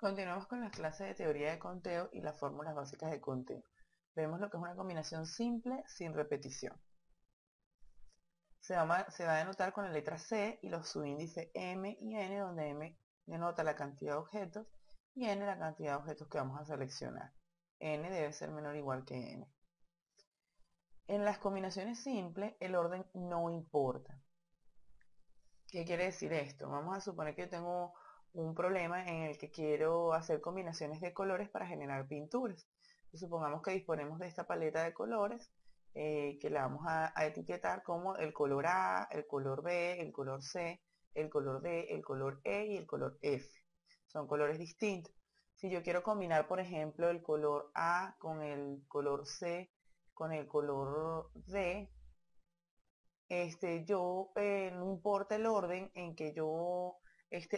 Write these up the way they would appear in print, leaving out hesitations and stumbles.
Continuamos con las clases de teoría de conteo y las fórmulas básicas de conteo. Vemos lo que es una combinación simple sin repetición. Se va a denotar con la letra C y los subíndices M y N, donde M denota la cantidad de objetos y N la cantidad de objetos que vamos a seleccionar. N debe ser menor o igual que N. En las combinaciones simples, el orden no importa. ¿Qué quiere decir esto? Vamos a suponer que yo tengo un problema en el que quiero hacer combinaciones de colores para generar pinturas. Supongamos que disponemos de esta paleta de colores que la vamos a etiquetar como el color A, el color B, el color C, el color D, el color E y el color F. Son colores distintos. Si yo quiero combinar, por ejemplo, el color A con el color C, con el color D, no importa el orden en que yo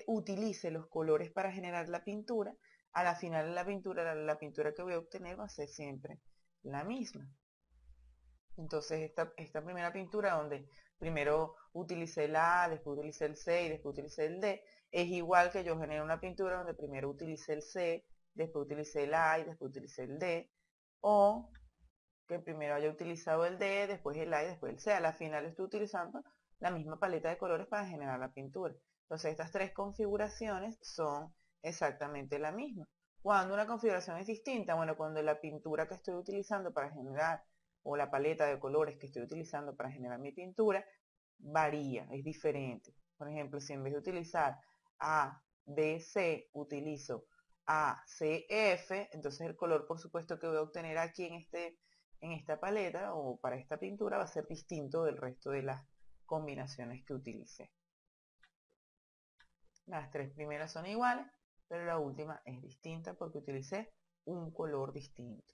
utilice los colores para generar la pintura, a la final de la pintura que voy a obtener va a ser siempre la misma. Entonces esta primera pintura donde primero utilicé el A, después utilicé el C y después utilicé el D, es igual que yo genero una pintura donde primero utilicé el C, después utilicé el A y después utilicé el D, o que primero haya utilizado el D, después el A y después el C. A la final estoy utilizando la misma paleta de colores para generar la pintura. Entonces estas tres configuraciones son exactamente la misma. Cuando una configuración es distinta, bueno, cuando la pintura que estoy utilizando para generar o la paleta de colores que estoy utilizando para generar mi pintura varía, es diferente. Por ejemplo, si en vez de utilizar A, B, C, utilizo A, C, F, entonces el color, por supuesto, que voy a obtener aquí en esta paleta o para esta pintura va a ser distinto del resto de las combinaciones que utilicé. Las tres primeras son iguales, pero la última es distinta porque utilicé un color distinto.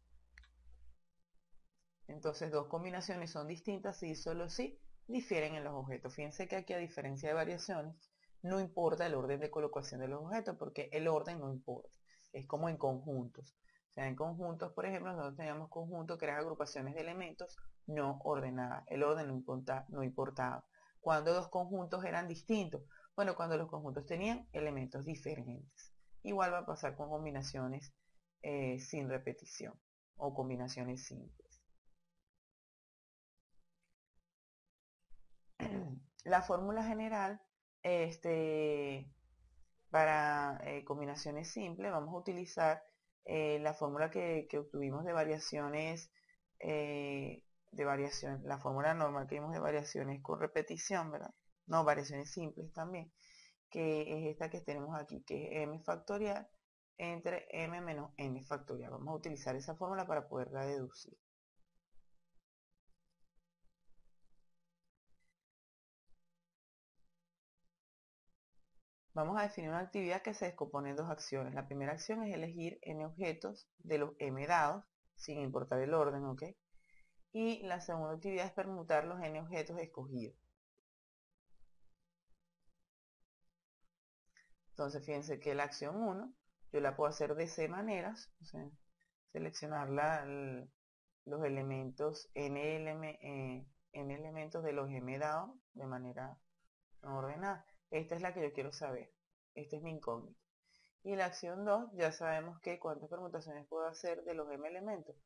Entonces dos combinaciones son distintas si solo si difieren en los objetos. Fíjense que aquí, a diferencia de variaciones, no importa el orden de colocación de los objetos porque el orden no importa. Es como en conjuntos. O sea, en conjuntos, por ejemplo, nosotros teníamos conjuntos que eran agrupaciones de elementos no ordenadas. El orden no importaba. Cuando dos conjuntos eran distintos. Bueno, cuando los conjuntos tenían elementos diferentes. Igual va a pasar con combinaciones sin repetición o combinaciones simples. La fórmula general para combinaciones simples vamos a utilizar la fórmula que obtuvimos la fórmula normal que vimos de variaciones con repetición, ¿verdad? No, variaciones simples también, que es esta que tenemos aquí, que es m factorial entre m menos n factorial. Vamos a utilizar esa fórmula para poderla deducir. Vamos a definir una actividad que se descompone en dos acciones. La primera acción es elegir n objetos de los m dados, sin importar el orden, ¿ok? Y la segunda actividad es permutar los n objetos escogidos. Entonces, fíjense que la acción 1, yo la puedo hacer de C maneras, o sea, seleccionar los elementos, n elementos de los m dados de manera no ordenada. Esta es la que yo quiero saber. Esta es mi incógnita. Y la acción 2, ya sabemos que cuántas permutaciones puedo hacer de los m elementos.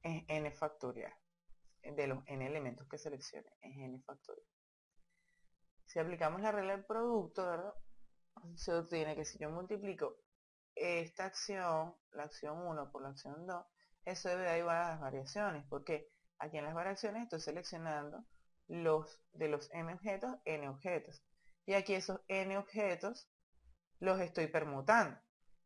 Es n factorial. De los n elementos que seleccione. Es n factorial. Si aplicamos la regla del producto, ¿verdad? Se obtiene que si yo multiplico esta acción, la acción 1 por la acción 2, eso debe dar igual a las variaciones. Porque aquí en las variaciones estoy seleccionando de los m objetos, n objetos. Y aquí esos n objetos los estoy permutando.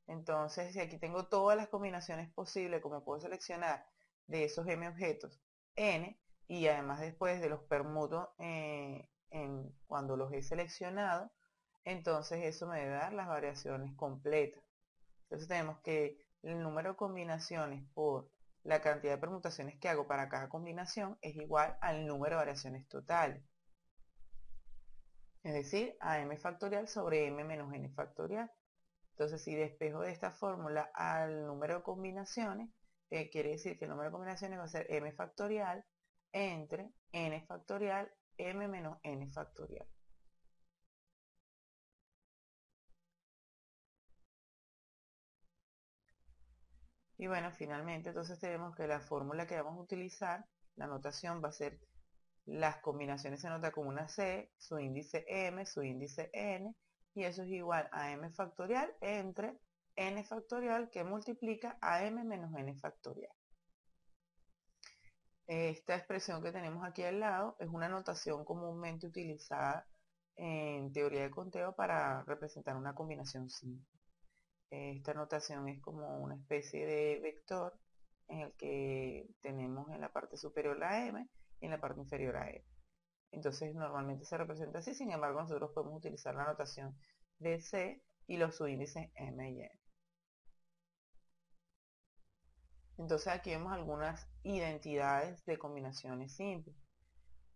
Entonces, si aquí tengo todas las combinaciones posibles, como puedo seleccionar de esos m objetos n, y además después de los permuto cuando los he seleccionado, entonces eso me debe dar las variaciones completas. Entonces tenemos que el número de combinaciones por la cantidad de permutaciones que hago para cada combinación es igual al número de variaciones totales. Es decir, a m factorial sobre m menos n factorial. Entonces, si despejo de esta fórmula al número de combinaciones, quiere decir que el número de combinaciones va a ser m factorial entre n factorial m menos n factorial. Y bueno, finalmente entonces tenemos que la fórmula que vamos a utilizar, la notación va a ser, las combinaciones se nota como una C, su índice M, su índice N, y eso es igual a M factorial entre N factorial que multiplica a M menos N factorial. Esta expresión que tenemos aquí al lado es una notación comúnmente utilizada en teoría de conteo para representar una combinación simple. Esta notación es como una especie de vector en el que tenemos en la parte superior la M y en la parte inferior a M. Entonces normalmente se representa así, sin embargo nosotros podemos utilizar la notación de C y los subíndices M y N. Entonces aquí vemos algunas identidades de combinaciones simples.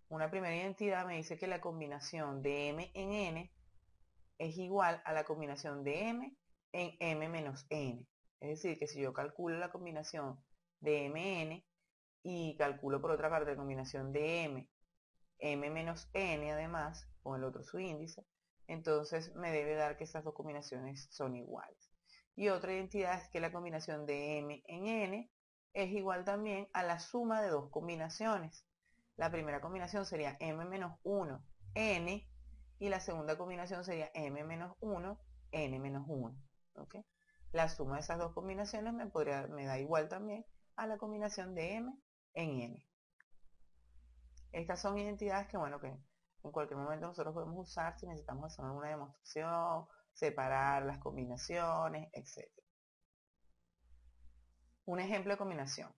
Una primera identidad me dice que la combinación de M en N es igual a la combinación de M en M menos N. Es decir, que si yo calculo la combinación de MN y calculo por otra parte la combinación de M menos N además, con el otro subíndice, entonces me debe dar que esas dos combinaciones son iguales. Y otra identidad es que la combinación de M en N es igual también a la suma de dos combinaciones. La primera combinación sería M menos 1, N, y la segunda combinación sería M menos 1, N menos 1. ¿Okay? La suma de esas dos combinaciones me da igual también a la combinación de M en N. Estas son identidades que, bueno, que en cualquier momento nosotros podemos usar si necesitamos hacer una demostración, separar las combinaciones, etc. Un ejemplo de combinación.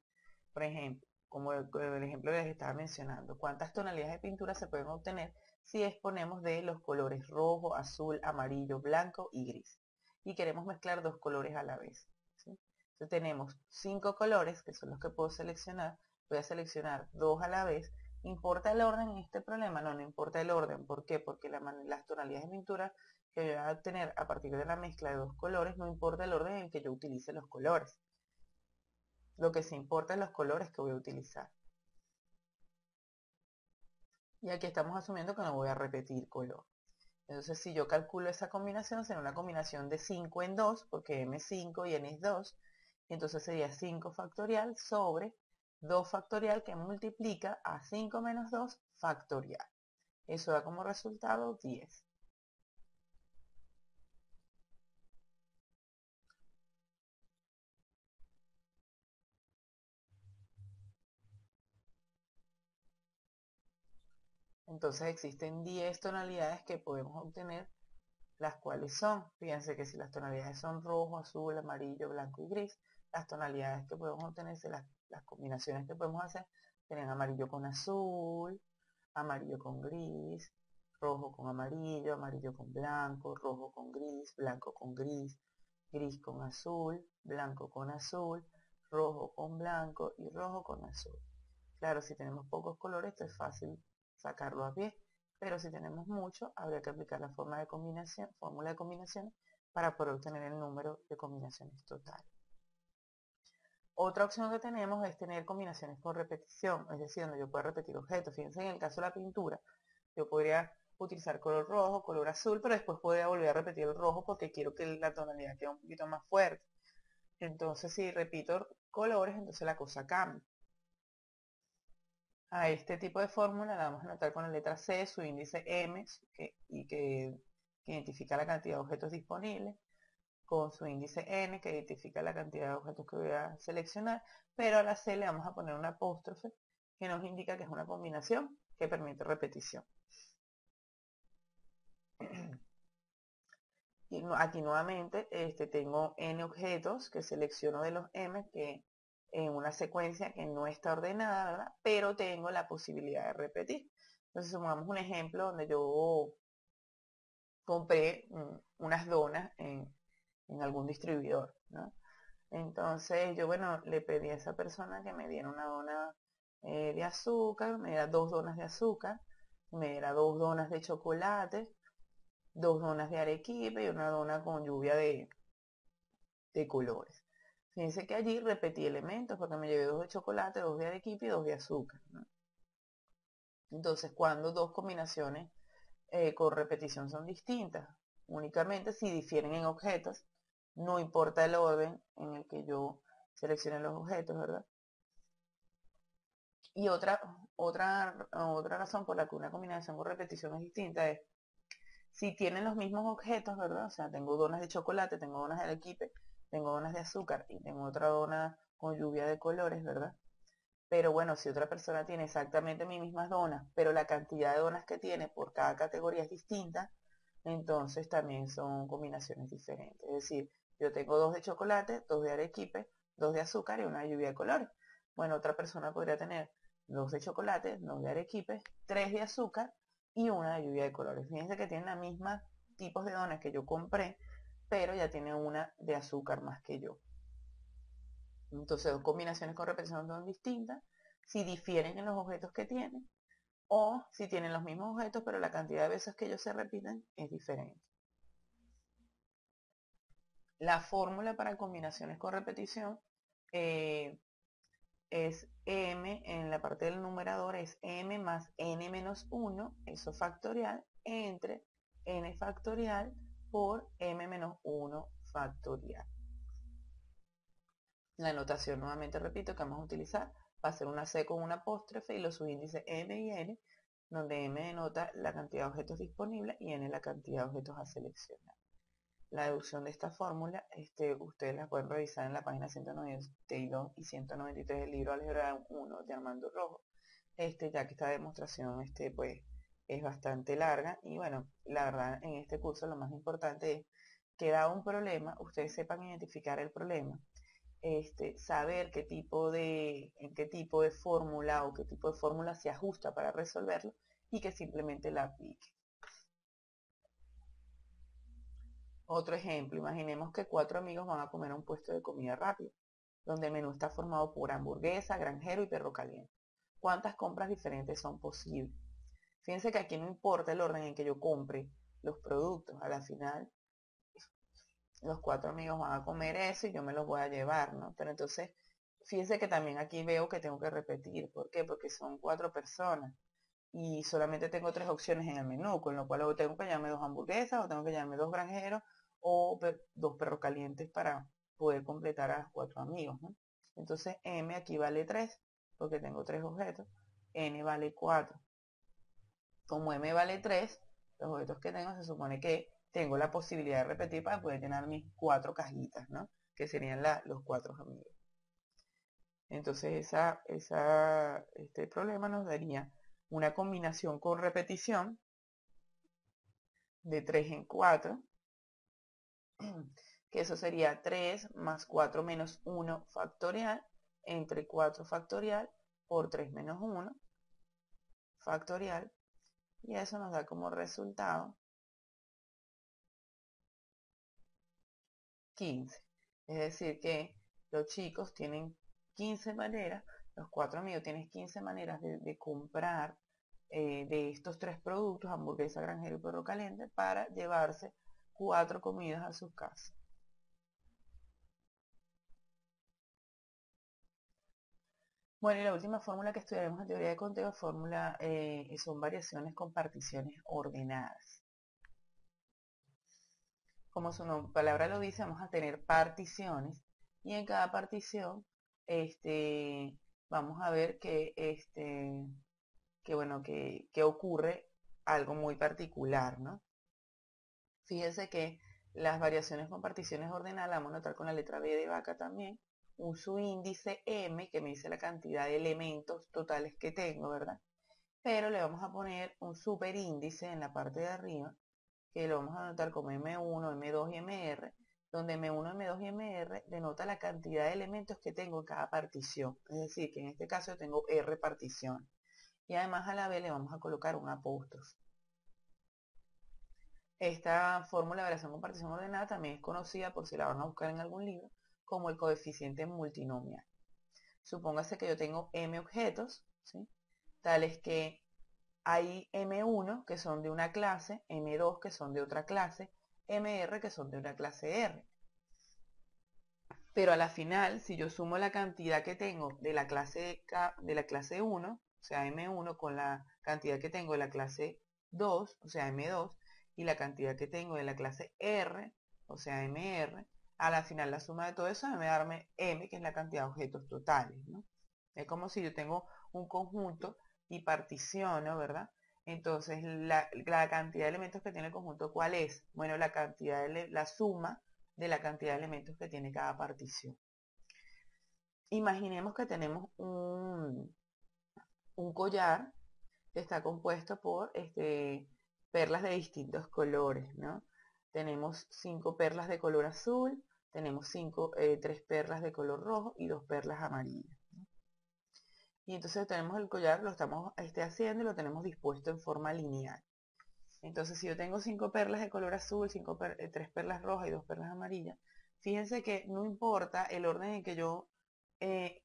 Por ejemplo, como el ejemplo que les estaba mencionando, ¿cuántas tonalidades de pintura se pueden obtener si exponemos de los colores rojo, azul, amarillo, blanco y gris? Y queremos mezclar dos colores a la vez. ¿Sí? Entonces tenemos 5 colores, que son los que puedo seleccionar. Voy a seleccionar 2 a la vez. ¿Importa el orden en este problema? No, no importa el orden. ¿Por qué? Porque las tonalidades de pintura que voy a obtener a partir de la mezcla de dos colores, no importa el orden en que yo utilice los colores. Lo que sí importa es los colores que voy a utilizar. Y aquí estamos asumiendo que no voy a repetir color. Entonces, si yo calculo esa combinación, será una combinación de 5 en 2, porque M es 5 y N es 2. Entonces sería 5 factorial sobre 2 factorial que multiplica a 5 menos 2 factorial. Eso da como resultado 10. Entonces existen 10 tonalidades que podemos obtener, las cuales son, fíjense que si las tonalidades son rojo, azul, amarillo, blanco y gris, las tonalidades que podemos obtener, las combinaciones que podemos hacer, serían amarillo con azul, amarillo con gris, rojo con amarillo, amarillo con blanco, rojo con gris, blanco con gris, gris con azul, blanco con azul, rojo con blanco y rojo con azul. Claro, si tenemos pocos colores, esto es fácil sacarlo a pie, pero si tenemos mucho, habría que aplicar la fórmula de combinación para poder obtener el número de combinaciones totales. Otra opción que tenemos es tener combinaciones por repetición, es decir, donde yo pueda repetir objetos. Fíjense, en el caso de la pintura, yo podría utilizar color rojo, color azul, pero después podría volver a repetir el rojo porque quiero que la tonalidad quede un poquito más fuerte. Entonces, si repito colores, entonces la cosa cambia. A este tipo de fórmula la vamos a anotar con la letra C, su índice M, que identifica la cantidad de objetos disponibles, con su índice N, que identifica la cantidad de objetos que voy a seleccionar, pero a la C le vamos a poner una apóstrofe que nos indica que es una combinación que permite repetición. Y aquí nuevamente tengo N objetos que selecciono de los M, que en una secuencia que no está ordenada, ¿verdad? Pero tengo la posibilidad de repetir. Entonces, supongamos un ejemplo donde yo compré unas donas en algún distribuidor, ¿no? Entonces, yo, bueno, le pedí a esa persona que me diera una dona de azúcar, me diera 2 donas de azúcar, me diera 2 donas de chocolate, 2 donas de arequipe y una dona con lluvia de colores. Fíjense que allí repetí elementos porque me llevé 2 de chocolate, 2 de arequipe y 2 de azúcar, ¿no? Entonces, cuando dos combinaciones con repetición son distintas, únicamente si difieren en objetos, no importa el orden en el que yo seleccionen los objetos, ¿verdad? Y otra razón por la que una combinación con repetición es distinta es si tienen los mismos objetos, ¿verdad? O sea, tengo donas de chocolate, tengo donas de arequipe, tengo donas de azúcar y tengo otra dona con lluvia de colores, ¿verdad? Pero bueno, si otra persona tiene exactamente mis mismas donas, pero la cantidad de donas que tiene por cada categoría es distinta, entonces también son combinaciones diferentes. Es decir, yo tengo dos de chocolate, dos de arequipe, dos de azúcar y una lluvia de colores. Bueno, otra persona podría tener dos de chocolate, dos de arequipe, tres de azúcar y una de lluvia de colores. Fíjense que tienen la misma tipos de donas que yo compré, pero ya tiene una de azúcar más que yo. Entonces, dos combinaciones con repetición son distintas si difieren en los objetos que tienen o si tienen los mismos objetos, pero la cantidad de veces que ellos se repiten es diferente. La fórmula para combinaciones con repetición es m, en la parte del numerador es m más n menos 1, eso factorial, entre n factorial por m menos 1 factorial. La notación, nuevamente repito, que vamos a utilizar va a ser una C con una apóstrofe y los subíndices m y n, donde m denota la cantidad de objetos disponibles y n la cantidad de objetos a seleccionar. La deducción de esta fórmula, ustedes la pueden revisar en la página 192 y 193 del libro Álgebra 1 de Armando Rojo, ya que esta demostración pues, es bastante larga y bueno, la verdad en este curso lo más importante es que dado un problema, ustedes sepan identificar el problema, saber en qué tipo de fórmula o qué tipo de fórmula se ajusta para resolverlo y que simplemente la aplique. Otro ejemplo, imaginemos que 4 amigos van a comer a un puesto de comida rápida, donde el menú está formado por hamburguesa, granjero y perro caliente. ¿Cuántas compras diferentes son posibles? Fíjense que aquí no importa el orden en que yo compre los productos, a la final los 4 amigos van a comer eso y yo me los voy a llevar, ¿no? Pero entonces, fíjense que también aquí veo que tengo que repetir. ¿Por qué? Porque son 4 personas y solamente tengo 3 opciones en el menú, con lo cual o tengo que llevarme 2 hamburguesas, o tengo que llevarme 2 granjeros, o 2 perros calientes para poder completar a los 4 amigos, ¿no? Entonces m aquí vale 3, porque tengo 3 objetos, n vale 4. Como m vale 3, los objetos que tengo se supone que tengo la posibilidad de repetir para poder llenar mis 4 cajitas, ¿no? Que serían los 4 amigos. Entonces este problema nos daría una combinación con repetición de 3 en 4, que eso sería 3 más 4 menos 1 factorial entre 4 factorial por 3 menos 1 factorial, y eso nos da como resultado 15. Es decir que los chicos tienen 15 maneras, los 4 amigos tienen 15 maneras de comprar de estos 3 productos, hamburguesa, granjero y perro caliente, para llevarse 4 comidas a sus casas. Bueno, y la última fórmula que estudiaremos en teoría de conteo son variaciones con particiones ordenadas. Como su palabra lo dice, vamos a tener particiones y en cada partición vamos a ver que ocurre algo muy particular, ¿no? Fíjense que las variaciones con particiones ordenadas las vamos a notar con la letra B de vaca también, un subíndice M que me dice la cantidad de elementos totales que tengo, ¿verdad? Pero le vamos a poner un superíndice en la parte de arriba, que lo vamos a anotar como M1, M2 y MR, donde M1, M2 y MR denota la cantidad de elementos que tengo en cada partición. Es decir, que en este caso yo tengo R partición. Y además a la B le vamos a colocar un apóstrofe. Esta fórmula de variación con partición ordenada también es conocida, por si la van a buscar en algún libro, como el coeficiente multinomial. Supóngase que yo tengo M objetos, ¿sí? Tales que hay M1 que son de una clase, M2 que son de otra clase, MR que son de una clase R. Pero a la final, si yo sumo la cantidad que tengo de la clase 1, o sea M1, con la cantidad que tengo de la clase 2, o sea M2, y la cantidad que tengo de la clase R, o sea MR, A la final la suma de todo eso debe darme M, que es la cantidad de objetos totales, ¿no? Es como si yo tengo un conjunto y particiono, ¿verdad? Entonces, la cantidad de elementos que tiene el conjunto, ¿cuál es? Bueno, la suma de la cantidad de elementos que tiene cada partición. Imaginemos que tenemos un collar que está compuesto por perlas de distintos colores, ¿no? Tenemos 5 perlas de color azul, tenemos 3 perlas de color rojo y 2 perlas amarillas, ¿no? Y entonces tenemos el collar, lo estamos haciendo y lo tenemos dispuesto en forma lineal. Entonces, si yo tengo 5 perlas de color azul, 3 perlas rojas y 2 perlas amarillas, fíjense que no importa el orden en que yo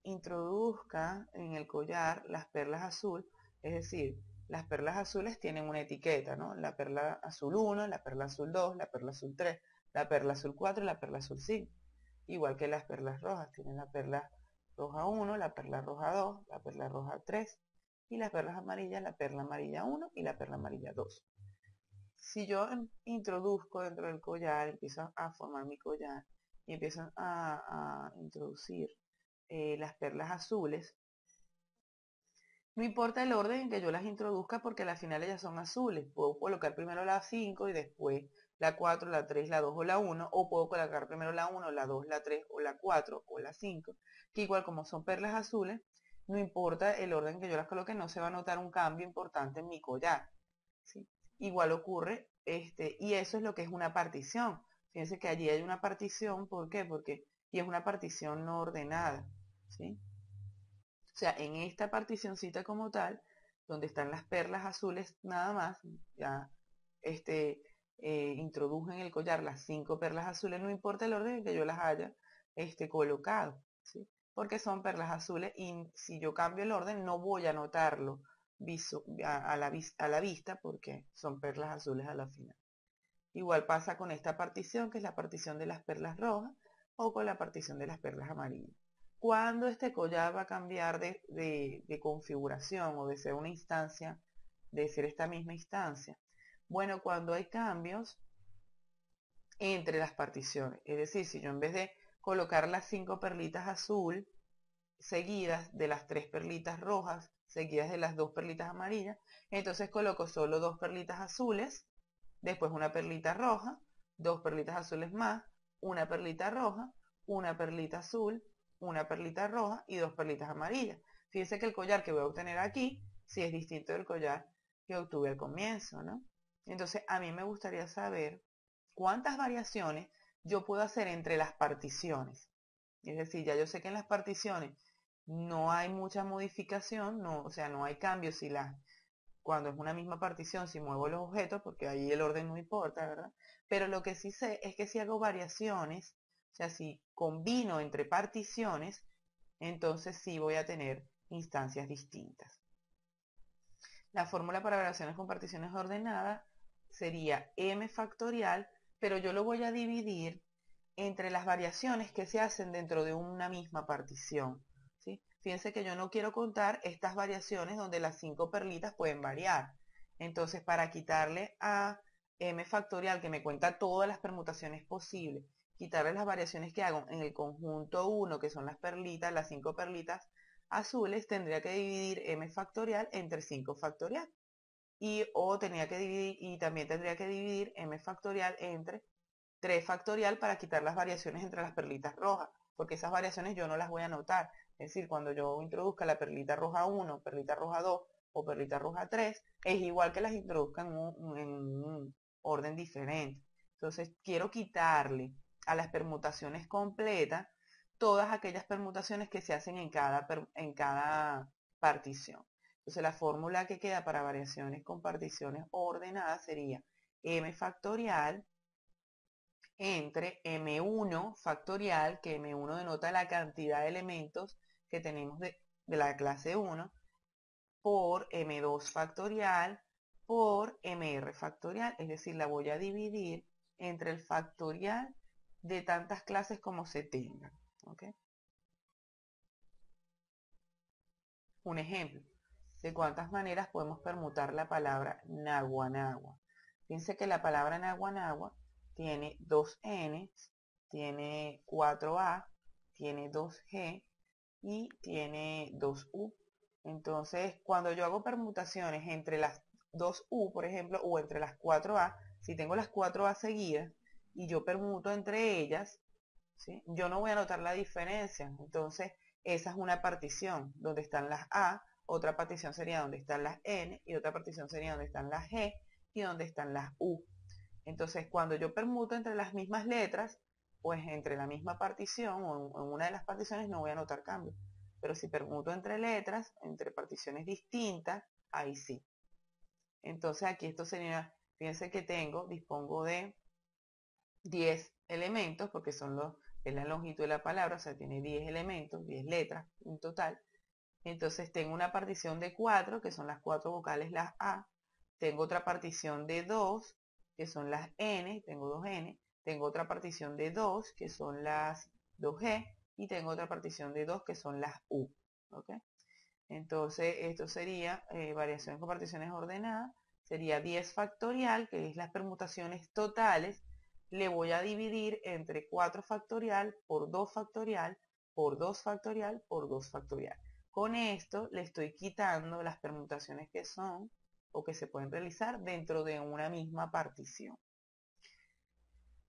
introduzca en el collar las perlas azul, es decir, las perlas azules tienen una etiqueta, ¿no? La perla azul 1, la perla azul 2, la perla azul 3, la perla azul 4 y la perla azul 5. Igual que las perlas rojas, tienen la perla roja 1, la perla roja 2, la perla roja 3 y las perlas amarillas, la perla amarilla 1 y la perla amarilla 2. Si yo introduzco dentro del collar, empiezo a formar mi collar y empiezo a introducir las perlas azules, no importa el orden en que yo las introduzca porque al final ellas son azules. Puedo colocar primero la 5 y después la 4, la 3, la 2 o la 1, o puedo colocar primero la 1, la 2, la 3 o la 4 o la 5, que igual como son perlas azules, no importa el orden que yo las coloque, no se va a notar un cambio importante en mi collar, ¿sí? Igual ocurre, y eso es lo que es una partición. Fíjense que allí hay una partición, ¿por qué? Y es una partición no ordenada, ¿sí? O sea, en esta particioncita como tal, donde están las perlas azules nada más, ya introduje en el collar las 5 perlas azules, no importa el orden en que yo las haya colocado, ¿sí? Porque son perlas azules y si yo cambio el orden no voy a notarlo a la vista porque son perlas azules a la final. Igual pasa con esta partición, que es la partición de las perlas rojas, o con la partición de las perlas amarillas. ¿Cuándo este collar va a cambiar de configuración o de ser una instancia, de ser esta misma instancia? Bueno, cuando hay cambios entre las particiones. Es decir, si yo en vez de colocar las 5 perlitas azul seguidas de las 3 perlitas rojas, seguidas de las 2 perlitas amarillas, entonces coloco solo 2 perlitas azules, después una perlita roja, 2 perlitas azules más, una perlita roja, una perlita azul, una perlita roja y 2 perlitas amarillas. Fíjense que el collar que voy a obtener aquí sí es distinto del collar que obtuve al comienzo, ¿no? Entonces a mí me gustaría saber cuántas variaciones yo puedo hacer entre las particiones. Es decir, ya yo sé que en las particiones no hay mucha modificación, no, o sea, no hay cambios cuando es una misma partición, si muevo los objetos, porque ahí el orden no importa, ¿verdad? Pero lo que sí sé es que si hago variaciones, o sea, si combino entre particiones, entonces sí voy a tener instancias distintas. La fórmula para variaciones con particiones ordenadas sería m factorial, pero yo lo voy a dividir entre las variaciones que se hacen dentro de una misma partición, ¿sí? Fíjense que yo no quiero contar estas variaciones donde las 5 perlitas pueden variar. Entonces, para quitarle a m factorial, que me cuenta todas las permutaciones posibles, quitarle las variaciones que hago en el conjunto 1, que son las perlitas, las 5 perlitas azules, tendría que dividir m factorial entre 5 factorial. Y también tendría que dividir m factorial entre 3 factorial para quitar las variaciones entre las perlitas rojas, porque esas variaciones yo no las voy a notar. Es decir, cuando yo introduzca la perlita roja 1, perlita roja 2 o perlita roja 3, es igual que las introduzca en un orden diferente. Entonces, quiero quitarle a las permutaciones completas todas aquellas permutaciones que se hacen en cada partición. Entonces, la fórmula que queda para variaciones con particiones ordenadas sería m factorial entre m1 factorial, que m1 denota la cantidad de elementos que tenemos de la clase 1, por m2 factorial por mr factorial. Es decir, la voy a dividir entre el factorial de tantas clases como se tengan. ¿Okay? Un ejemplo de cuántas maneras podemos permutar la palabra naguanagua. Fíjense que la palabra naguanagua tiene 2 n, tiene 4A, tiene 2G y tiene 2U. Entonces, cuando yo hago permutaciones entre las 2U, por ejemplo, o entre las 4A, si tengo las 4A seguidas y yo permuto entre ellas, ¿sí?, yo no voy a notar la diferencia. Entonces, esa es una partición donde están las A, otra partición sería donde están las N, y otra partición sería donde están las G y donde están las U. Entonces, cuando yo permuto entre las mismas letras, pues entre la misma partición o en una de las particiones no voy a notar cambios. Pero si permuto entre letras, entre particiones distintas, ahí sí. Entonces aquí esto sería, fíjense que dispongo de 10 elementos, porque es la longitud de la palabra, o sea, tiene 10 elementos, 10 letras en total. Entonces tengo una partición de 4, que son las 4 vocales, las A. Tengo otra partición de 2, que son las N, tengo 2 N. Tengo otra partición de 2, que son las 2G. Y tengo otra partición de 2, que son las U. ¿Ok? Entonces esto sería variaciones con particiones ordenadas. Sería 10 factorial, que es las permutaciones totales. Le voy a dividir entre 4 factorial por 2 factorial por 2 factorial por 2 factorial. Con esto le estoy quitando las permutaciones que son o que se pueden realizar dentro de una misma partición.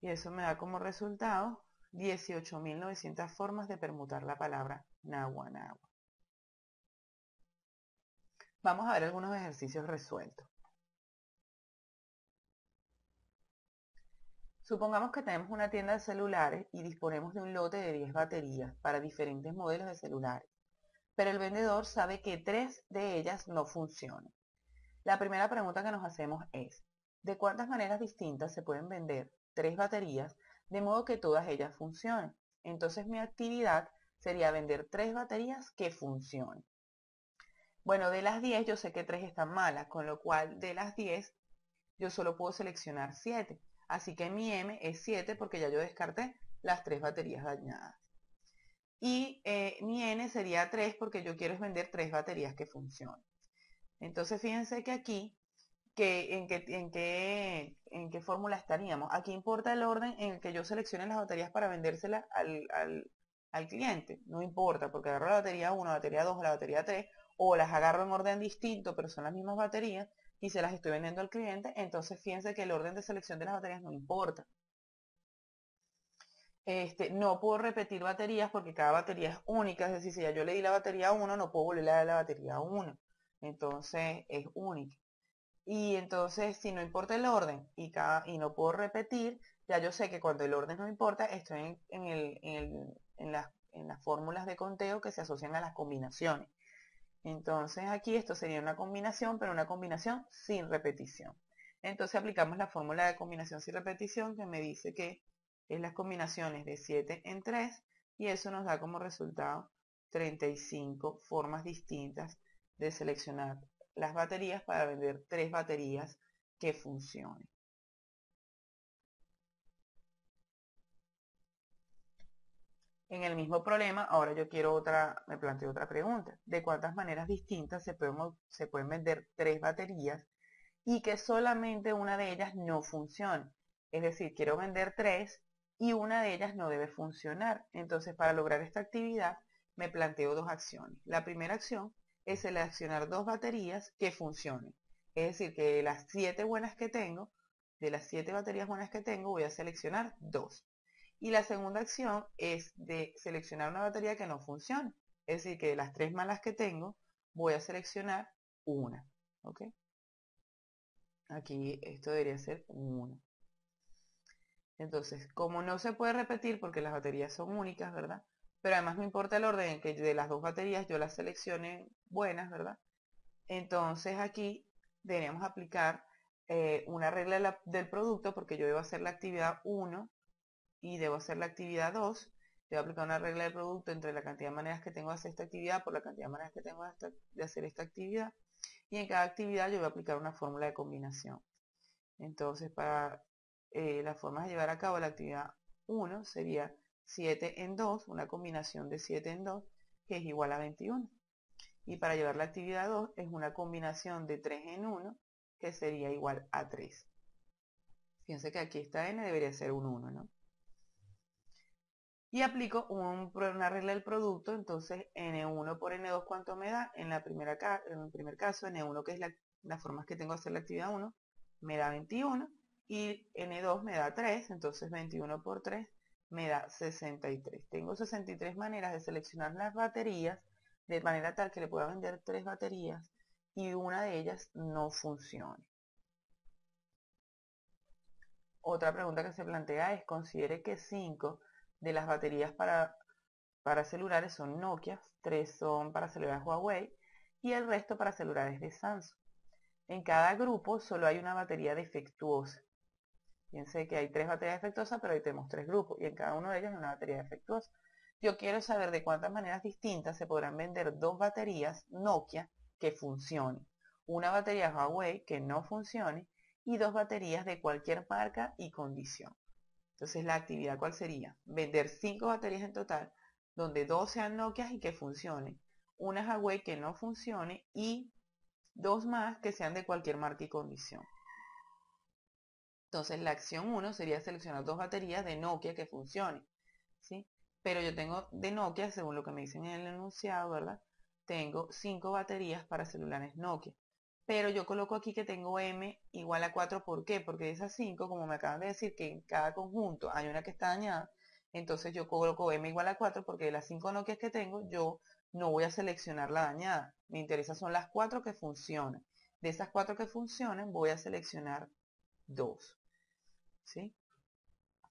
Y eso me da como resultado 18.900 formas de permutar la palabra nahuanagua. Vamos a ver algunos ejercicios resueltos. Supongamos que tenemos una tienda de celulares y disponemos de un lote de 10 baterías para diferentes modelos de celulares, pero el vendedor sabe que 3 de ellas no funcionan. La primera pregunta que nos hacemos es, ¿de cuántas maneras distintas se pueden vender 3 baterías de modo que todas ellas funcionen? Entonces mi actividad sería vender 3 baterías que funcionen. Bueno, de las 10 yo sé que 3 están malas, con lo cual de las 10 yo solo puedo seleccionar 7. Así que mi M es 7 porque ya yo descarté las 3 baterías dañadas. Y mi N sería 3 porque yo quiero vender 3 baterías que funcionen. Entonces fíjense que aquí, ¿en qué fórmula estaríamos? Aquí importa el orden en el que yo seleccione las baterías para vendérselas al cliente. No importa, porque agarro la batería 1, la batería 2, la batería 3, o las agarro en orden distinto, pero son las mismas baterías, y se las estoy vendiendo al cliente. Entonces fíjense que el orden de selección de las baterías no importa. No puedo repetir baterías porque cada batería es única, es decir, si ya yo le di la batería 1, no puedo volverle a dar la batería 1. Entonces es única. Y entonces, si no importa el orden y no puedo repetir, ya yo sé que cuando el orden no importa, estoy en las fórmulas de conteo que se asocian a las combinaciones. Entonces aquí esto sería una combinación, pero una combinación sin repetición. Entonces aplicamos la fórmula de combinación sin repetición que me dice que es las combinaciones de 7 en 3 y eso nos da como resultado 35 formas distintas de seleccionar las baterías para vender 3 baterías que funcionen. En el mismo problema, ahora yo me planteo otra pregunta. ¿De cuántas maneras distintas se pueden vender 3 baterías y que solamente una de ellas no funcione? Es decir, quiero vender 3 y una de ellas no debe funcionar. Entonces, para lograr esta actividad, me planteo 2 acciones. La primera acción es seleccionar 2 baterías que funcionen. Es decir, que de las 7 buenas que tengo, de las 7 baterías buenas que tengo, voy a seleccionar 2. Y la segunda acción es de seleccionar una batería que no funcione. Es decir, que de las 3 malas que tengo, voy a seleccionar una. ¿Ok? Aquí esto debería ser 1. Entonces, como no se puede repetir porque las baterías son únicas, ¿verdad? Pero además no importa el orden en que de las 2 baterías yo las seleccione buenas, ¿verdad? Entonces aquí deberíamos aplicar una regla del producto porque yo debo hacer la actividad 1 y debo hacer la actividad 2. Debo aplicar una regla del producto entre la cantidad de maneras que tengo de hacer esta actividad por la cantidad de maneras que tengo de hacer esta actividad. Y en cada actividad yo voy a aplicar una fórmula de combinación. Entonces, para las formas de llevar a cabo la actividad 1 sería 7 en 2, una combinación de 7 en 2, que es igual a 21. Y para llevar la actividad 2 es una combinación de 3 en 1, que sería igual a 3. Fíjense que aquí esta n debería ser un 1, ¿no? Y aplico una regla del producto, entonces N1 por N2, ¿cuánto me da? En el primer caso, N1, que es la forma que tengo de hacer la actividad 1, me da 21, y N2 me da 3, entonces 21 por 3 me da 63. Tengo 63 maneras de seleccionar las baterías, de manera tal que le pueda vender 3 baterías, y una de ellas no funcione. Otra pregunta que se plantea es, considere que 5 de las baterías para celulares son Nokia, 3 son para celulares Huawei y el resto para celulares de Samsung. En cada grupo solo hay una batería defectuosa. Fíjense que hay 3 baterías defectuosas, pero ahí tenemos 3 grupos y en cada uno de ellos hay una batería defectuosa. Yo quiero saber de cuántas maneras distintas se podrán vender 2 baterías Nokia que funcionen, una batería Huawei que no funcione y 2 baterías de cualquier marca y condición. Entonces, la actividad, ¿cuál sería? Vender 5 baterías en total, donde 2 sean Nokia y que funcionen, una Huawei que no funcione y 2 más que sean de cualquier marca y condición. Entonces, la acción 1 sería seleccionar 2 baterías de Nokia que funcionen, ¿sí? Pero yo tengo de Nokia, según lo que me dicen en el enunciado, ¿verdad? Tengo 5 baterías para celulares Nokia. Pero yo coloco aquí que tengo M igual a 4, ¿por qué? Porque de esas 5, como me acaban de decir que en cada conjunto hay una que está dañada, entonces yo coloco M igual a 4 porque de las 5 Nokias que tengo, yo no voy a seleccionar la dañada. Me interesa son las 4 que funcionan. De esas 4 que funcionan, voy a seleccionar 2, ¿sí?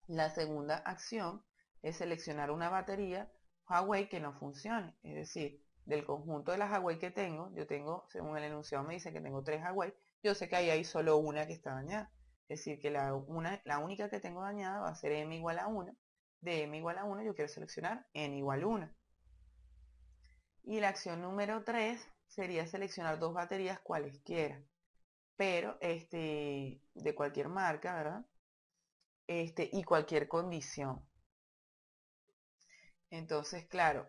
La segunda acción es seleccionar una batería Huawei que no funcione, es decir, del conjunto de las Huawei que tengo, yo tengo, según el enunciado me dice que tengo 3 Huawei, yo sé que ahí hay solo una que está dañada, es decir, que la única que tengo dañada va a ser M igual a 1, de M igual a 1 yo quiero seleccionar N igual a 1. Y la acción número 3 sería seleccionar 2 baterías cualesquiera, pero de cualquier marca, ¿verdad? Y cualquier condición. Entonces, claro,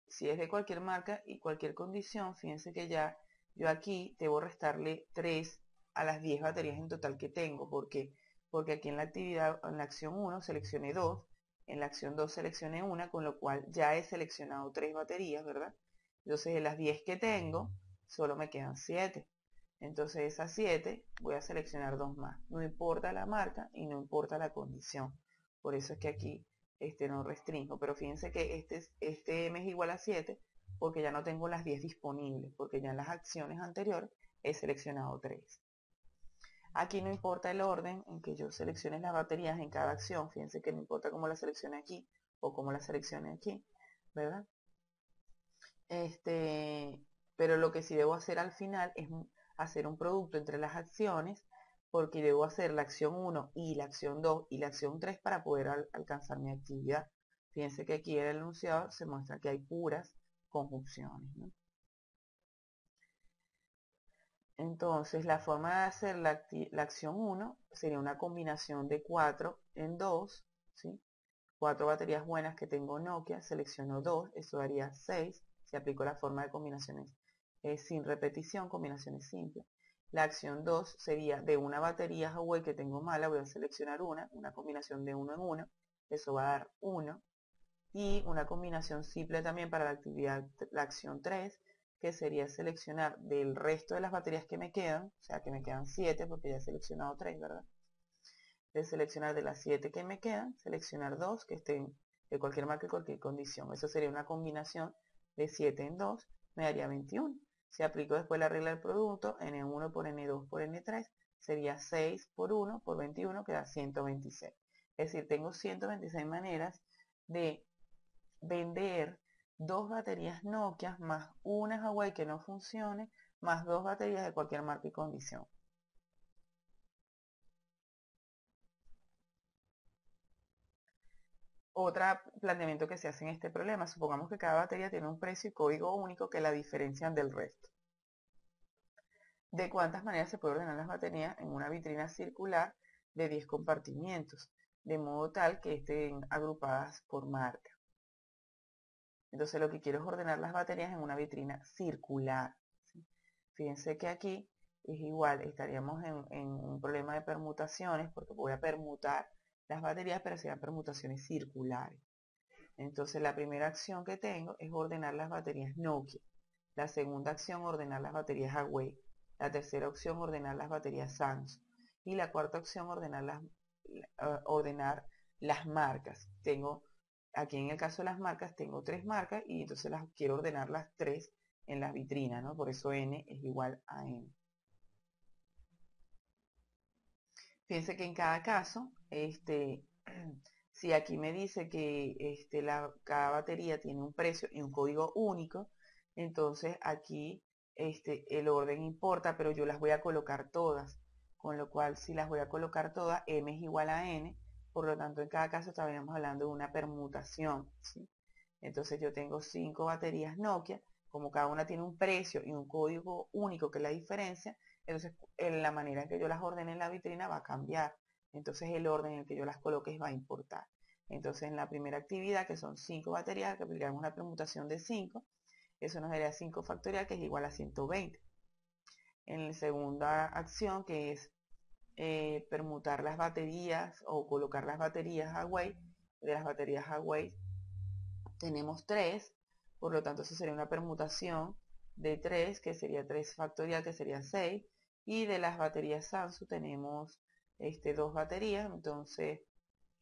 si es de cualquier marca y cualquier condición, fíjense que ya yo aquí debo restarle 3 a las 10 baterías en total que tengo. ¿Por qué? Porque aquí en la actividad, en la acción 1 seleccioné 2, en la acción 2 seleccioné 1, con lo cual ya he seleccionado 3 baterías, ¿verdad? Entonces de las 10 que tengo, solo me quedan 7. Entonces de esas 7 voy a seleccionar 2 más. No importa la marca y no importa la condición. Por eso es que aquí no restringo, pero fíjense que este M es igual a 7 porque ya no tengo las 10 disponibles, porque ya en las acciones anteriores he seleccionado 3. Aquí no importa el orden en que yo seleccione las baterías en cada acción, fíjense que no importa cómo la seleccione aquí o cómo la seleccione aquí, ¿verdad? Pero lo que sí debo hacer al final es hacer un producto entre las acciones, porque debo hacer la acción 1 y la acción 2 y la acción 3 para poder alcanzar mi actividad. Fíjense que aquí en el enunciado se muestra que hay puras conjunciones, ¿no? Entonces, la forma de hacer la acción 1 sería una combinación de 4 en 2, ¿sí? 4 baterías buenas que tengo Nokia, selecciono 2, eso daría 6. Se aplicó la forma de combinaciones sin repetición, combinaciones simples. La acción 2 sería de una batería Huawei que tengo mala, voy a seleccionar una combinación de 1 en 1, eso va a dar 1. Y una combinación simple también para la actividad, la acción 3, que sería seleccionar del resto de las baterías que me quedan, o sea que me quedan 7 porque ya he seleccionado 3, ¿verdad? De seleccionar de las 7 que me quedan, seleccionar 2 que estén de cualquier marca y cualquier condición. Eso sería una combinación de 7 en 2, me daría 21. Si aplico después la regla del producto, N1 por N2 por N3, sería 6 por 1 por 21, que da 126. Es decir, tengo 126 maneras de vender 2 baterías Nokia más una Huawei que no funcione, más 2 baterías de cualquier marca y condición. Otro planteamiento que se hace en este problema, supongamos que cada batería tiene un precio y código único que la diferencian del resto. ¿De cuántas maneras se puede ordenar las baterías en una vitrina circular de 10 compartimientos, de modo tal que estén agrupadas por marca? Entonces lo que quiero es ordenar las baterías en una vitrina circular, ¿sí? Fíjense que aquí es igual, estaríamos en un problema de permutaciones porque voy a permutar las baterías, pero serían permutaciones circulares. Entonces la primera acción que tengo es ordenar las baterías Nokia. La segunda acción, ordenar las baterías Huawei. La tercera opción, ordenar las baterías Samsung. Y la cuarta opción, ordenar las marcas. Aquí en el caso de las marcas, tengo 3 marcas y entonces las quiero ordenar las 3 en las vitrinas, ¿no? Por eso N es igual a N. Fíjense que en cada caso, si aquí me dice que cada batería tiene un precio y un código único, entonces aquí el orden importa, pero yo las voy a colocar todas. Con lo cual, si las voy a colocar todas, M es igual a N, por lo tanto, en cada caso estaríamos hablando de una permutación, ¿sí? Entonces yo tengo 5 baterías Nokia, como cada una tiene un precio y un código único que es la diferencia, entonces en la manera en que yo las ordene en la vitrina va a cambiar. Entonces el orden en el que yo las coloque va a importar. Entonces en la primera actividad, que son 5 baterías, que aplicamos una permutación de 5, eso nos daría 5 factorial, que es igual a 120. En la segunda acción, que es permutar las baterías o colocar las baterías Huawei, de las baterías Huawei tenemos 3, por lo tanto eso sería una permutación de 3, que sería 3 factorial, que sería 6, y de las baterías Samsung tenemos 2 baterías, entonces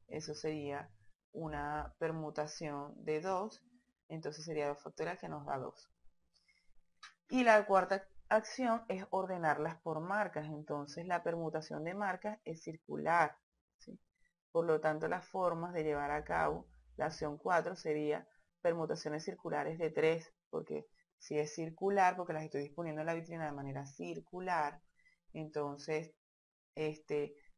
eso sería una permutación de 2, entonces sería 2 factorial, que nos da 2. Y la cuarta acción es ordenarlas por marcas, entonces la permutación de marcas es circular, ¿sí? Por lo tanto, las formas de llevar a cabo la acción 4 sería permutaciones circulares de 3, porque si es circular, porque las estoy disponiendo en la vitrina de manera circular, entonces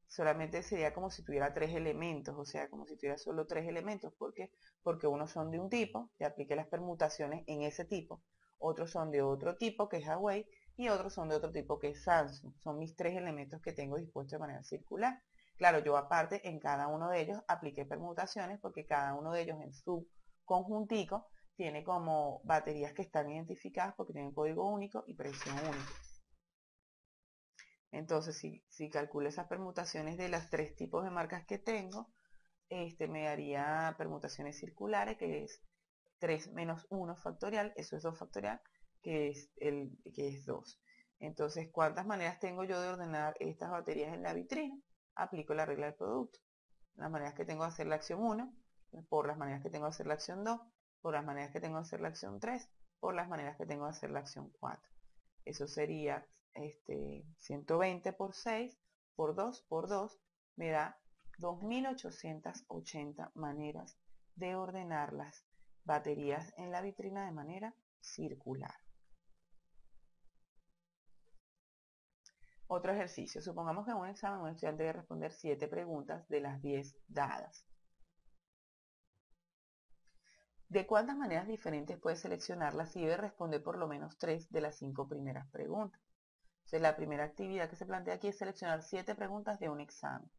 solamente sería como si tuviera 3 elementos, o sea, como si tuviera solo 3 elementos. ¿Por qué? Porque unos son de un tipo, y apliqué las permutaciones en ese tipo, otros son de otro tipo, que es Huawei, y otros son de otro tipo, que es Samsung. Son mis 3 elementos que tengo dispuestos de manera circular. Claro, yo aparte en cada uno de ellos apliqué permutaciones porque cada uno de ellos en su conjuntico tiene como baterías que están identificadas porque tienen código único y precio único. Entonces, si calculo esas permutaciones de los 3 tipos de marcas que tengo, me daría permutaciones circulares, que es 3 menos 1 factorial, eso es 2 factorial, que es 2. Entonces, ¿cuántas maneras tengo yo de ordenar estas baterías en la vitrina? Aplico la regla del producto. Las maneras que tengo de hacer la acción 1, por las maneras que tengo de hacer la acción 2, por las maneras que tengo de hacer la acción 3, por las maneras que tengo de hacer la acción 4. Eso sería 120 por 6, por 2, por 2, me da 2880 maneras de ordenar las baterías en la vitrina de manera circular. Otro ejercicio. Supongamos que en un examen un estudiante debe responder 7 preguntas de las 10 dadas. ¿De cuántas maneras diferentes puede seleccionarlas si debe responder por lo menos 3 de las 5 primeras preguntas? Entonces, la primera actividad que se plantea aquí es seleccionar 7 preguntas de un examen.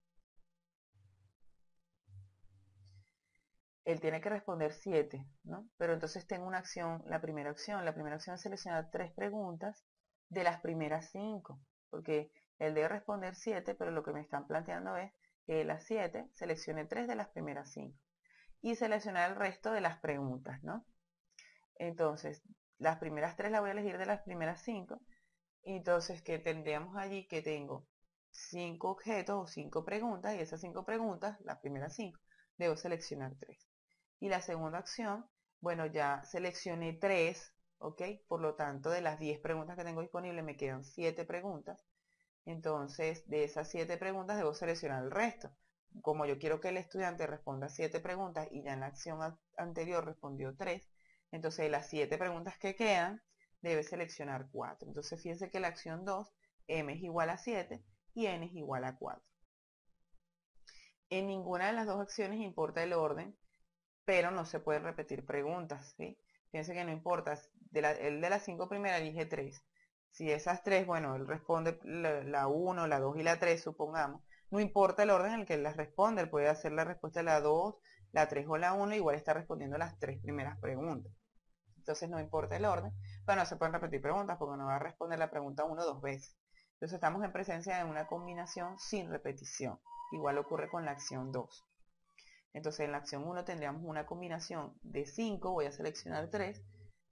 Él tiene que responder 7, ¿no? Pero entonces tengo una acción, la primera opción es seleccionar 3 preguntas de las primeras 5, porque él debe responder 7, pero lo que me están planteando es que de las 7 seleccione 3 de las primeras 5 y seleccionar el resto de las preguntas, ¿no? Entonces, las primeras 3 las voy a elegir de las primeras 5, y entonces, ¿qué tendríamos allí? Que tengo 5 objetos o 5 preguntas, y esas 5 preguntas, las primeras 5, debo seleccionar 3. Y la segunda acción, bueno, ya seleccioné 3, ¿ok? Por lo tanto, de las 10 preguntas que tengo disponibles me quedan 7 preguntas. Entonces, de esas 7 preguntas debo seleccionar el resto. Como yo quiero que el estudiante responda 7 preguntas y ya en la acción anterior respondió 3, entonces de las 7 preguntas que quedan, debe seleccionar 4. Entonces, fíjense que la acción 2, M es igual a 7 y N es igual a 4. En ninguna de las dos acciones importa el orden, pero no se pueden repetir preguntas, ¿sí? Fíjense que no importa, el de las 5 primeras elige 3. Si esas 3, bueno, él responde la 1, la 2 y la 3, supongamos. No importa el orden en el que él las responde, él puede hacer la respuesta de la 2, la 3 o la 1, igual está respondiendo las 3 primeras preguntas. Entonces no importa el orden, pero no se pueden repetir preguntas porque no va a responder la pregunta 1 2 veces. Entonces estamos en presencia de una combinación sin repetición. Igual ocurre con la acción 2. Entonces en la acción 1 tendríamos una combinación de 5, voy a seleccionar 3,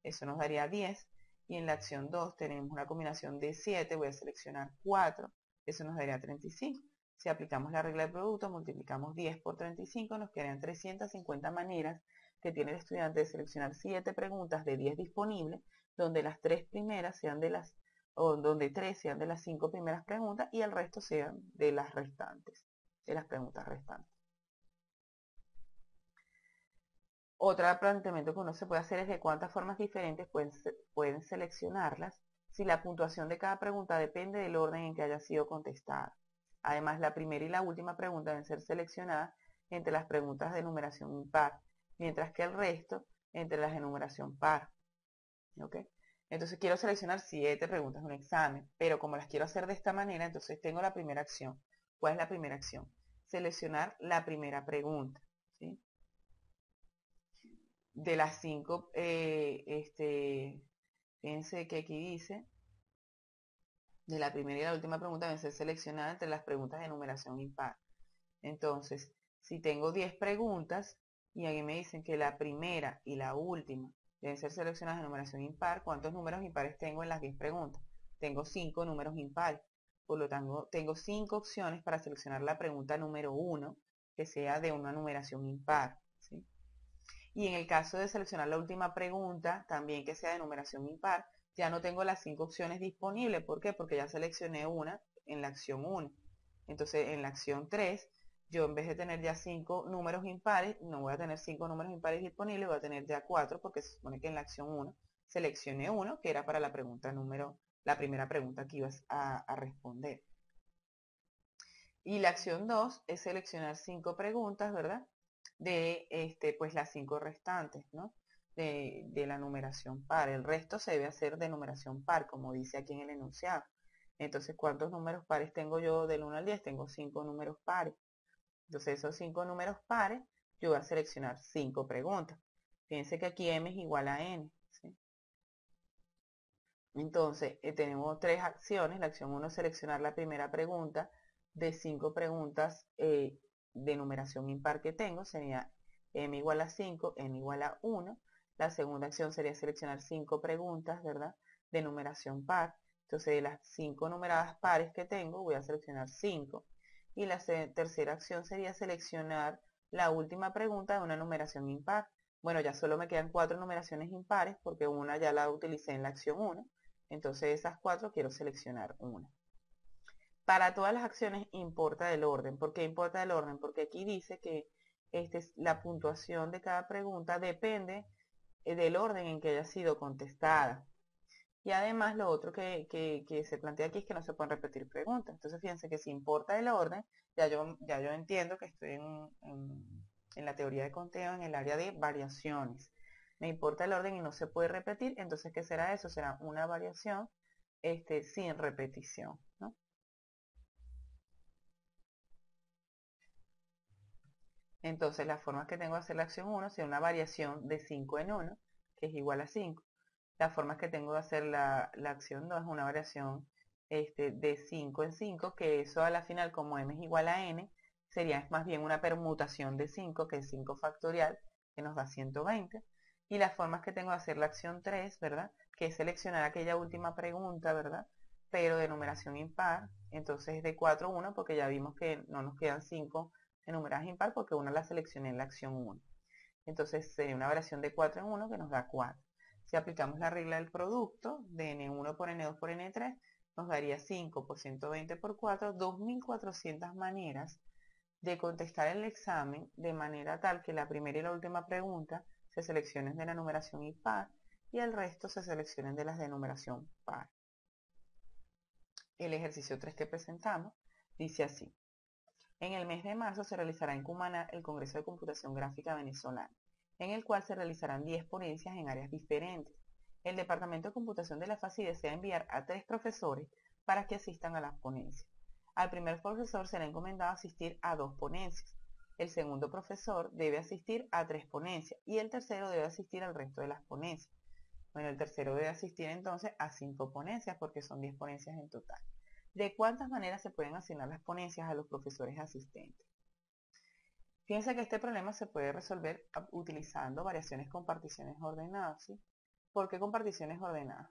eso nos daría 10. Y en la acción 2 tenemos una combinación de 7, voy a seleccionar 4, eso nos daría 35. Si aplicamos la regla de producto, multiplicamos 10 por 35, nos quedan 350 maneras que tiene el estudiante de seleccionar 7 preguntas de 10 disponibles, donde las 3 primeras sean de las, o donde 3 sean de las 5 primeras preguntas y el resto sean de las restantes, de las preguntas restantes. Otro planteamiento que uno se puede hacer es de cuántas formas diferentes pueden seleccionarlas si la puntuación de cada pregunta depende del orden en que haya sido contestada. Además, la primera y la última pregunta deben ser seleccionadas entre las preguntas de numeración impar, mientras que el resto entre las de numeración par. ¿Ok? Entonces quiero seleccionar 7 preguntas de un examen, pero como las quiero hacer de esta manera, entonces tengo la primera acción. ¿Cuál es la primera acción? Seleccionar la primera pregunta. ¿Sí? De las 5, fíjense que aquí dice, de la primera y la última pregunta deben ser seleccionadas entre las preguntas de numeración impar. Entonces, si tengo 10 preguntas y aquí me dicen que la primera y la última deben ser seleccionadas de numeración impar, ¿cuántos números impares tengo en las 10 preguntas? Tengo 5 números impares. Por lo tanto, tengo 5 opciones para seleccionar la pregunta número 1, que sea de una numeración impar. ¿Sí? Y en el caso de seleccionar la última pregunta, también que sea de numeración impar, ya no tengo las 5 opciones disponibles. ¿Por qué? Porque ya seleccioné una en la acción 1. Entonces, en la acción 3, yo en vez de tener ya 5 números impares, no voy a tener 5 números impares disponibles, voy a tener ya 4, porque se supone que en la acción 1 seleccioné uno, que era para la pregunta la primera pregunta que ibas a responder. Y la acción 2 es seleccionar 5 preguntas, ¿verdad? De pues las 5 restantes, ¿no? De la numeración par. El resto se debe hacer de numeración par, como dice aquí en el enunciado. Entonces, ¿cuántos números pares tengo yo del 1 al 10? Tengo 5 números pares. Entonces, esos 5 números pares, yo voy a seleccionar 5 preguntas. Fíjense que aquí m es igual a n. ¿Sí? Entonces, tenemos 3 acciones. La acción 1 es seleccionar la primera pregunta de 5 preguntas de numeración impar que tengo. Sería m igual a 5, n igual a 1. La segunda acción sería seleccionar 5 preguntas, ¿verdad? De numeración par. Entonces, de las 5 numeradas pares que tengo, voy a seleccionar 5. Y la tercera acción sería seleccionar la última pregunta de una numeración impar. Bueno, ya solo me quedan 4 numeraciones impares porque una ya la utilicé en la acción 1. Entonces, de esas 4 quiero seleccionar una. Para todas las acciones importa el orden. ¿Por qué importa el orden? Porque aquí dice que la puntuación de cada pregunta depende del orden en que haya sido contestada. Y además lo otro que se plantea aquí es que no se pueden repetir preguntas. Entonces fíjense que si importa el orden, ya yo entiendo que estoy en la teoría de conteo en el área de variaciones. Me importa el orden y no se puede repetir, entonces ¿qué será eso? Será una variación sin repetición, ¿no? Entonces las formas que tengo de hacer la acción 1 será una variación de 5 en 1, que es igual a 5. Las formas que tengo de hacer la acción 2 es una variación de 5 en 5, que eso a la final, como m es igual a n, sería más bien una permutación de 5, que es 5 factorial, que nos da 120. Y las formas que tengo de hacer la acción 3, ¿verdad? Que es seleccionar aquella última pregunta, ¿verdad? Pero de numeración impar, entonces es de 4 a 1, porque ya vimos que no nos quedan 5 enumeradas impar, porque una la seleccioné en la acción 1. Entonces sería una variación de 4 en 1 que nos da 4. Si aplicamos la regla del producto de n1 por n2 por n3, nos daría 5 por 120 por 4, 2400 maneras de contestar el examen de manera tal que la primera y la última pregunta se seleccionen de la numeración impar y el resto se seleccionen de las de numeración par. El ejercicio 3 que presentamos dice así. En el mes de marzo se realizará en Cumaná el Congreso de Computación Gráfica Venezolana, en el cual se realizarán 10 ponencias en áreas diferentes. El Departamento de Computación de la FACI desea enviar a 3 profesores para que asistan a las ponencias. Al primer profesor será encomendado asistir a 2 ponencias. El segundo profesor debe asistir a 3 ponencias y el tercero debe asistir al resto de las ponencias. Bueno, el tercero debe asistir entonces a 5 ponencias porque son 10 ponencias en total. ¿De cuántas maneras se pueden asignar las ponencias a los profesores asistentes? Fíjense que este problema se puede resolver utilizando variaciones con particiones ordenadas, ¿sí? ¿Por qué con particiones ordenadas?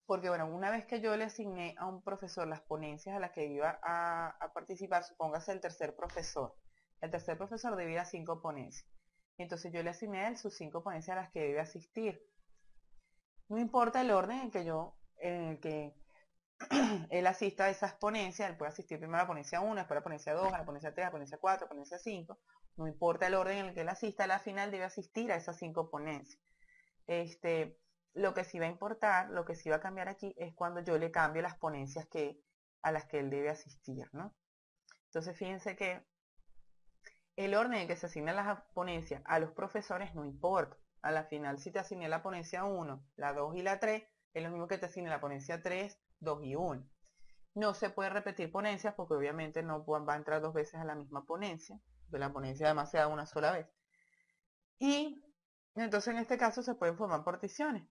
Porque, bueno, una vez que yo le asigné a un profesor las ponencias a las que iba a participar, supóngase el tercer profesor. El tercer profesor debía 5 ponencias. Entonces yo le asigné a él sus 5 ponencias a las que debe asistir. No importa el orden en el que él asista a esas ponencias, él puede asistir primero a la ponencia 1, después a la ponencia 2, a la ponencia 3, a la ponencia 4, a la ponencia 5. No importa el orden en el que él asista, a la final debe asistir a esas 5 ponencias. Lo que sí va a importar, lo que sí va a cambiar aquí es cuando yo le cambio las ponencias a las que él debe asistir, ¿no? Entonces fíjense que el orden en que se asignan las ponencias a los profesores no importa. A la final, si te asigné la ponencia 1, la 2 y la 3, es lo mismo que te asigne la ponencia 3, 2 y 1. No se puede repetir ponencias porque obviamente no va a entrar 2 veces a la misma ponencia, porque la ponencia además se da una sola vez. Y entonces en este caso se pueden formar particiones,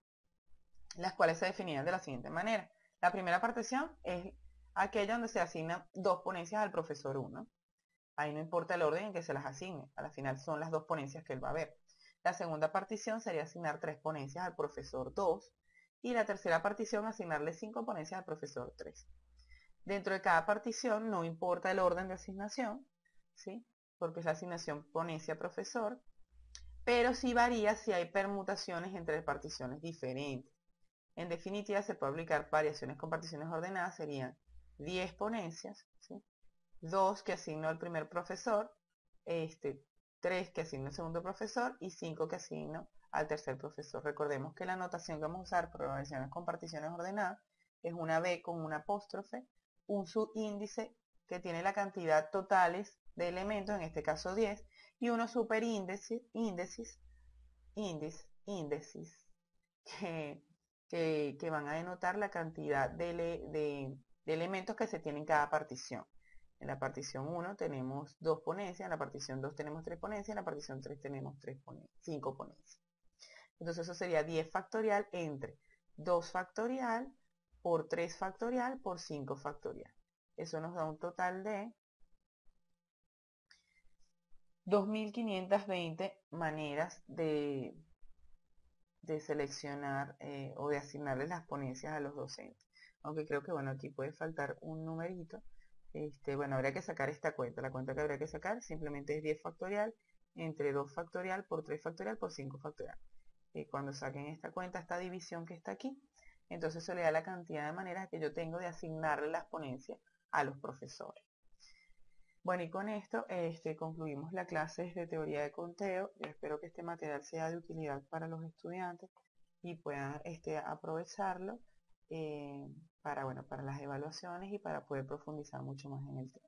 las cuales se definían de la siguiente manera. La primera partición es aquella donde se asignan 2 ponencias al profesor 1. Ahí no importa el orden en que se las asigne, a la final son las 2 ponencias que él va a ver. La segunda partición sería asignar 3 ponencias al profesor 2 y la tercera partición asignarle 5 ponencias al profesor 3. Dentro de cada partición no importa el orden de asignación, ¿sí? Porque es la asignación ponencia-profesor, pero sí varía si hay permutaciones entre particiones diferentes. En definitiva, se puede aplicar variaciones con particiones ordenadas, serían 10 ponencias, ¿sí? 2 que asigno al primer profesor, 3 que asigno al segundo profesor y 5 que asigno al tercer profesor. Recordemos que la notación que vamos a usar para variaciones con particiones ordenadas es una B con un apóstrofe, un subíndice que tiene la cantidad totales de elementos, en este caso 10, y unos superíndices, índices, que van a denotar la cantidad de elementos que se tienen en cada partición. En la partición 1 tenemos 2 ponencias, en la partición 2 tenemos 3 ponencias, en la partición 3 tenemos 5 ponencias. Entonces eso sería 10 factorial entre 2 factorial por 3 factorial por 5 factorial. Eso nos da un total de 2520 maneras de seleccionar o de asignarles las ponencias a los docentes. Aunque creo que, bueno, aquí puede faltar un numerito. Bueno, habría que sacar esta cuenta. La cuenta que habría que sacar simplemente es 10 factorial entre 2 factorial por 3 factorial por 5 factorial. Cuando saquen esta cuenta, esta división que está aquí, entonces se le da la cantidad de maneras que yo tengo de asignarle las ponencias a los profesores. Bueno, y con esto concluimos la clase de teoría de conteo. Yo espero que este material sea de utilidad para los estudiantes y puedan aprovecharlo para las evaluaciones y para poder profundizar mucho más en el tema.